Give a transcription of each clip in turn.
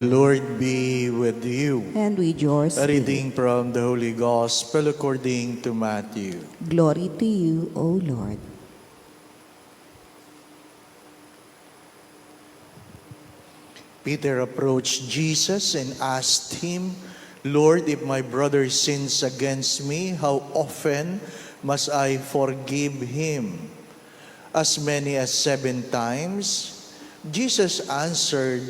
Lord be with you. And with yours. A reading from the Holy Gospel according to Matthew. Glory to you, O Lord. Peter approached Jesus and asked him, Lord, if my brother sins against me, how often must I forgive him? As many as 7 times? Jesus answered,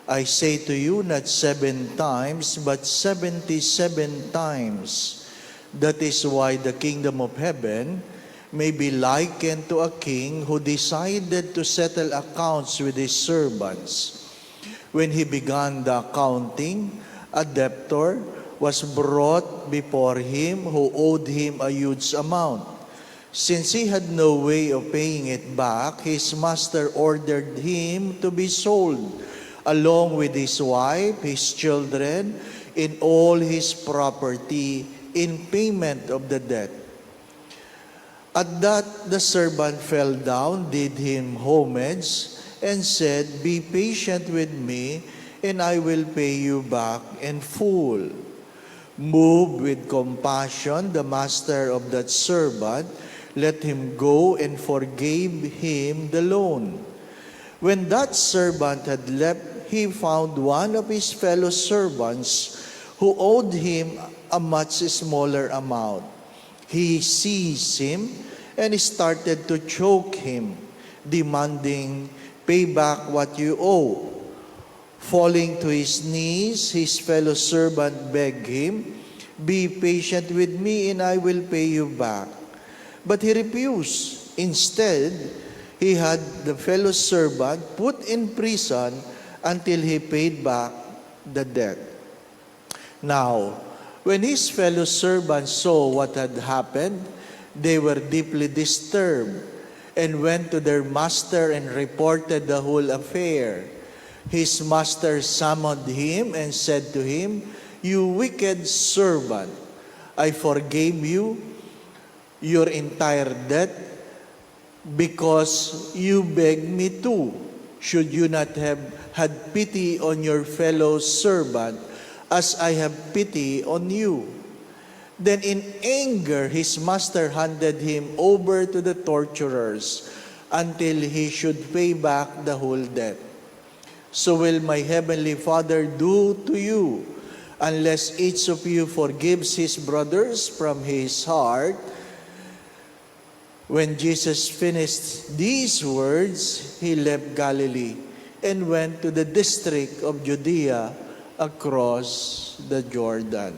I say to you, not 7 times, but 77 times. That is why the kingdom of heaven may be likened to a king who decided to settle accounts with his servants. When he began the accounting, a debtor was brought before him who owed him a huge amount. Since he had no way of paying it back, his master ordered him to be sold, along with his wife, his children, and all his property in payment of the debt. At that, the servant fell down, did him homage, and said, Be patient with me, and I will pay you back in full. Moved with compassion, the master of that servant let him go and forgave him the loan. When that servant had left, he found one of his fellow servants who owed him a much smaller amount. He seized him and started to choke him, demanding, Pay back what you owe. Falling to his knees, his fellow servant begged him, Be patient with me and I will pay you back. But he refused. Instead, he had the fellow servant put in prison until he paid back the debt. Now, when his fellow servants saw what had happened, they were deeply disturbed and went to their master and reported the whole affair. His master summoned him and said to him, You wicked servant, I forgave you your entire debt because you begged me to. Should you not have had pity on your fellow servant as I have pity on you? Then in anger, his master handed him over to the torturers until he should pay back the whole debt. So will my heavenly Father do to you, unless each of you forgives his brothers from his heart. When Jesus finished these words, he left Galilee and went to the district of Judea across the Jordan.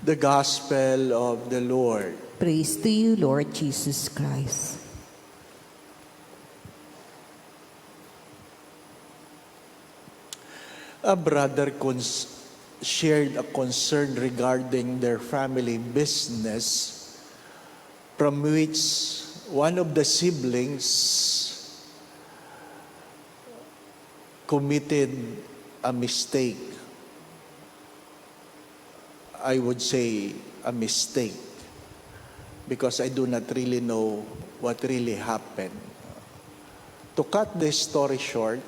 The Gospel of the Lord. Praise to you, Lord Jesus Christ. A brother shared a concern regarding their family business, from which one of the siblings committed a mistake. I would say a mistake, because I do not really know what really happened. To cut this story short,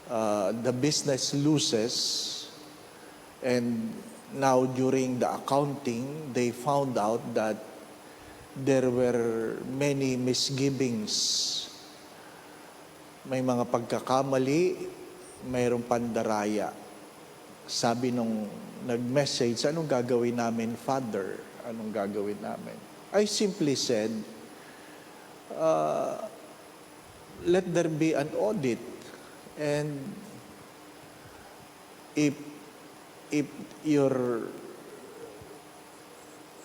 the business loses, and now during the accounting, they found out that there were many misgivings. May mga pagkakamali, mayroong pandaraya. Sabi nung nag-message, anong gagawin namin, Father? Anong gagawin namin? I simply said, let there be an audit. And if your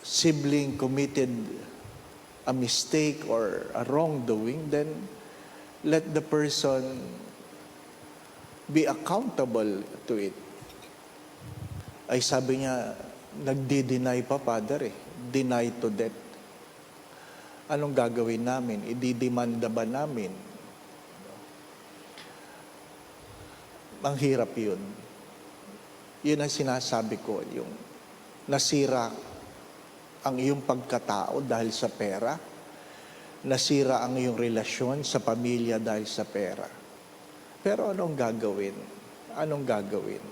sibling committed a mistake or a wrongdoing, then let the person be accountable to it. Ay sabi niya, nagdi-deny pa, Father, deny to death. Anong gagawin namin? Ididemanda ba namin? Ang hirap yun. Yun ang sinasabi ko, yung nasira ang iyong pagkatao dahil sa pera, nasira ang iyong relasyon sa pamilya dahil sa pera. Pero anong gagawin? Anong gagawin?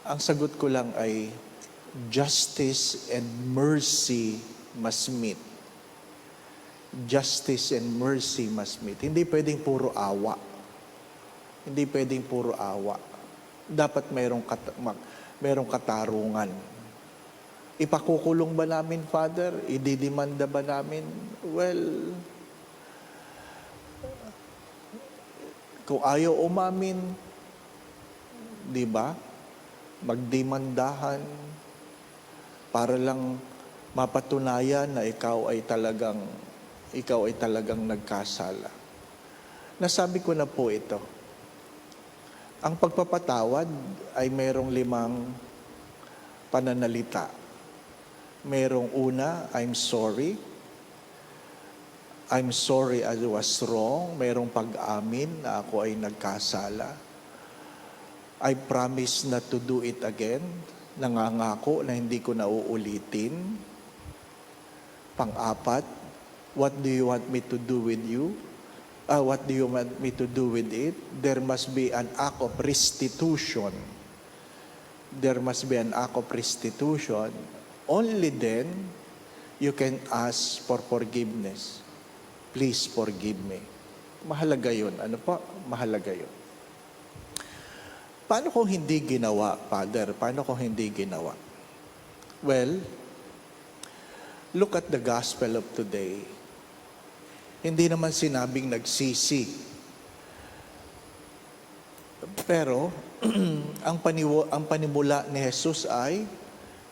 Ang sagot ko lang ay, justice and mercy must meet. Justice and mercy must meet. Hindi pwedeng puro awa. Hindi pwedeng puro awa. Dapat mayroong katarungan. Ipakukulong ba namin, Father? Ididimanda ba namin? Well, kung ayaw umamin, di ba? Magdemandahan para lang mapatunayan na ikaw ay talagang nagkasala. Nasabi ko na po ito. Ang pagpapatawad ay mayroong 5 pananalita. Mayroong una, I'm sorry. I'm sorry I was wrong. Mayroong pag-amin na ako ay nagkasala. I promise not to do it again. Nangangako na hindi ko na uulitin. Pang-4, what do you want me to do with you? What do you want me to do with it? There must be an act of restitution. There must be an act of restitution. Only then, you can ask for forgiveness. Please forgive me. Mahalaga yun. Ano po? Mahalaga yun. Paano kung hindi ginawa, Father? Paano kung hindi ginawa? Well, look at the gospel of today. Hindi naman sinabing nagsisi. Pero, ang panimula ni Jesus ay,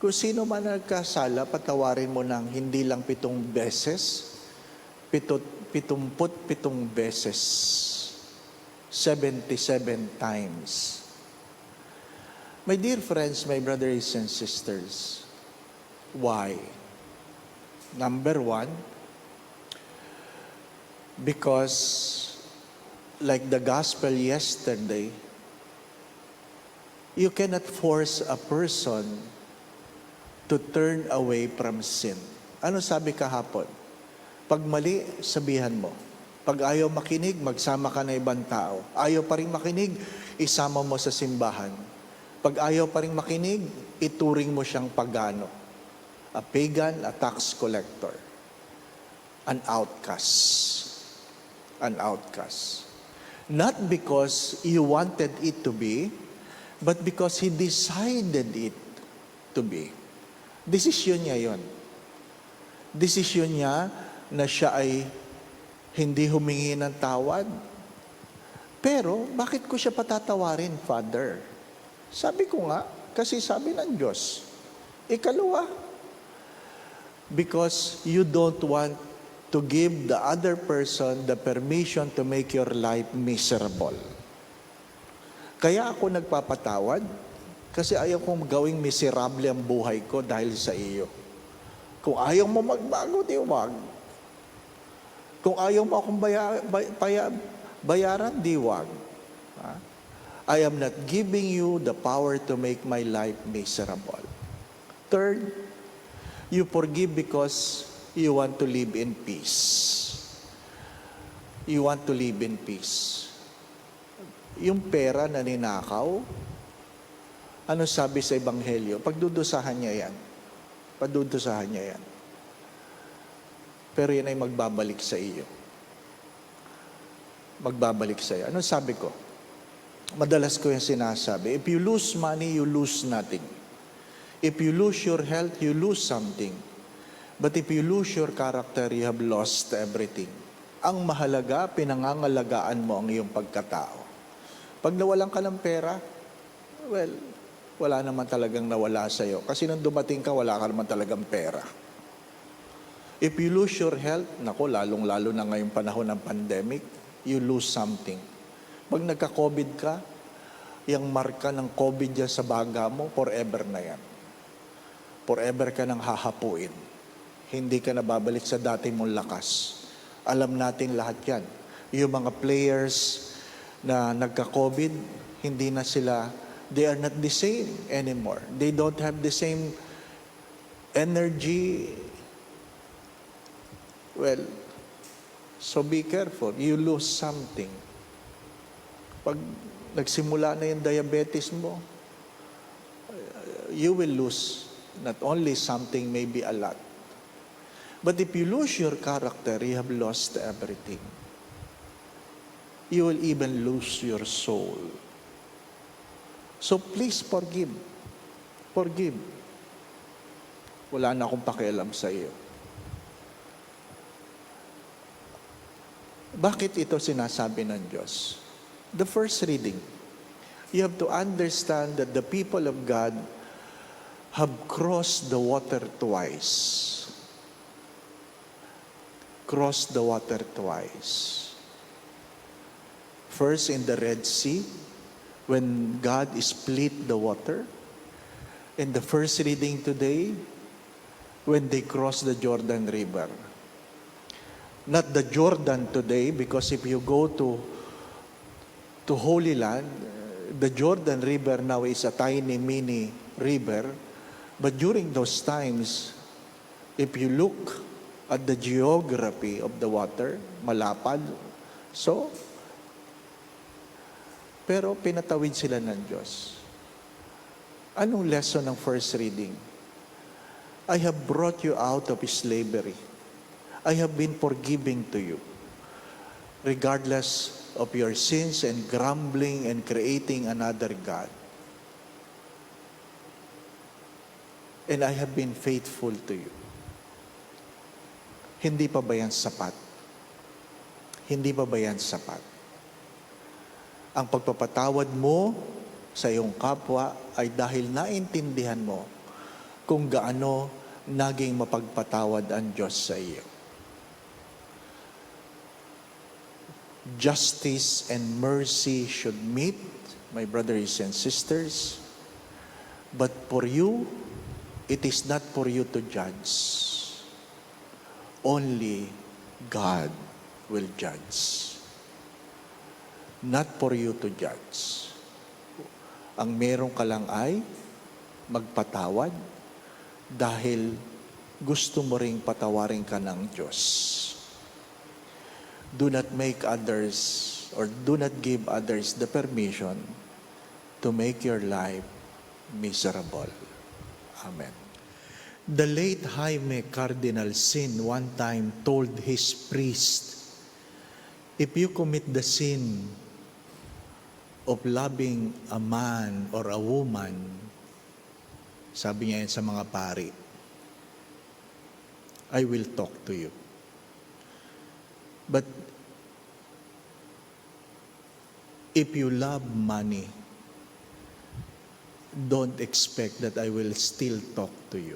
kung sino man nagkasala, patawarin mo ng hindi lang 7 beses, 77 beses, 77 times. My dear friends, my brothers and sisters, why? Number 1, because like the gospel yesterday, you cannot force a person to turn away from sin. Ano sabi kahapon? Pag mali, sabihan mo. Pag ayaw makinig, magsama ka na ibang tao. Ayaw pa rin makinig, isama mo sa simbahan. Pag ayaw pa rin makinig, ituring mo siyang pagano. A pagan, a tax collector. An outcast. An outcast. Not because you wanted it to be, but because He decided it to be. Desisyon niya yon. Desisyon niya na siya ay hindi humingi ng tawad. Pero, bakit ko siya patatawarin, Father? Sabi ko nga, kasi sabi ng Diyos. Ikalawa, because you don't want to give the other person the permission to make your life miserable. Kaya ako nagpapatawad, kasi ayaw kong gawing miserable ang buhay ko dahil sa iyo. Kung ayaw mo magbago, di wag. Kung ayaw mo akong bayaran, di wag. I am not giving you the power to make my life miserable. Third, you forgive because you want to live in peace. You want to live in peace. Yung pera na ninakaw, ano sabi sa Ebanghelyo? Pagdudusahan niya yan. Pagdudusahan niya yan. Pero yan ay magbabalik sa iyo. Magbabalik sa iyo. Ano sabi ko? Madalas ko yung sinasabi, if you lose money, you lose nothing. If you lose your health, you lose something. But if you lose your character, you have lost everything. Ang mahalaga, pinangangalagaan mo ang iyong pagkatao. Pag nawalan ka ng pera, well, wala naman talagang nawala sa iyo. Kasi nung dumating ka, wala ka naman talagang pera. If you lose your health, nako, lalong-lalo na ngayong panahon ng pandemic, you lose something. Pag nagka-COVID ka, yung marka ng COVID dyan sa baga mo, forever na yan. Forever ka nang hahapuin. Hindi ka na babalik sa dati mong lakas. Alam natin lahat yan. Yung mga players na nagka-COVID, hindi na sila, they are not the same anymore. They don't have the same energy Well, so be careful. You lose something. Pag nagsimula na yung diabetes mo, you will lose not only something, maybe a lot. But if you lose your character, you have lost everything. You will even lose your soul. So please forgive. Forgive. Wala na akong pakialam sa iyo. Bakit ito sinasabi ng Diyos? The first reading, you have to understand that the people of God have crossed the water twice. Crossed the water twice. First in the Red Sea, when God split the water. In the first reading today, when they crossed the Jordan River. Not the Jordan today, because if you go to Holy Land, the Jordan River now is a tiny mini river. But during those times, if you look at the geography of the water, malapad. So, pero pinatawid sila ng Diyos. Anong lesson ng first reading? I have brought you out of slavery. I have been forgiving to you. Regardless of your sins and grumbling and creating another God. And I have been faithful to you. Hindi pa ba yan sapat? Hindi pa ba yan sapat? Ang pagpapatawad mo sa iyong kapwa ay dahil naintindihan mo kung gaano naging mapagpatawad ang Diyos sa iyo. Justice and mercy should meet, my brothers and sisters. But for you, it is not for you to judge. Only God will judge. Not for you to judge. Ang meron ka lang ay magpatawad dahil gusto mo ring patawarin ka ng Diyos. Do not make others or do not give others the permission to make your life miserable. Amen. The late Jaime Cardinal Sin one time told his priest, if you commit the sin of loving a man or a woman, sabi niya yan sa mga pari, I will talk to you. But if you love money, don't expect that I will still talk to you.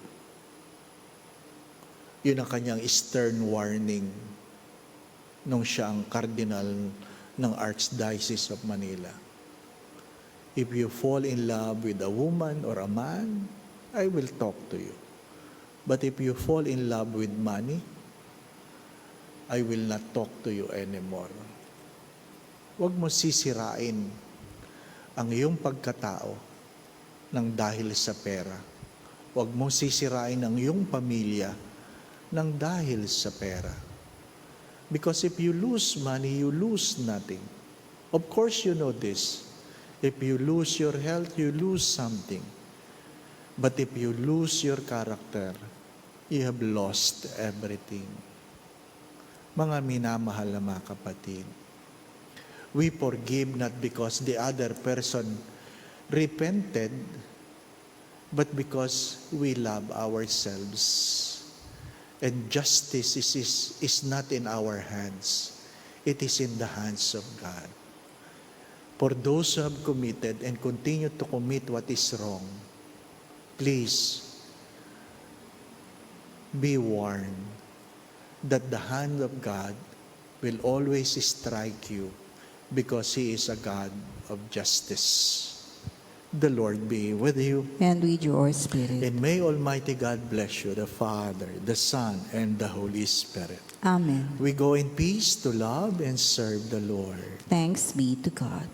Yun ang kanyang stern warning nung siya ang cardinal ng Archdiocese of Manila. If you fall in love with a woman or a man, I will talk to you. But if you fall in love with money, I will not talk to you anymore. Huwag mo sisirain ang iyong pagkatao ng dahil sa pera. Huwag mo sisirain ang iyong pamilya ng dahil sa pera. Because if you lose money, you lose nothing. Of course you know this. If you lose your health, you lose something. But if you lose your character, you have lost everything. Mga minamahal na mga kapatid, we forgive not because the other person repented, but because we love ourselves. And justice is not in our hands. It is in the hands of God. For those who have committed and continue to commit what is wrong, please be warned that the hand of God will always strike you because He is a God of justice. The Lord be with you. And with your spirit. And may Almighty God bless you, the Father, the Son, and the Holy Spirit. Amen. We go in peace to love and serve the Lord. Thanks be to God.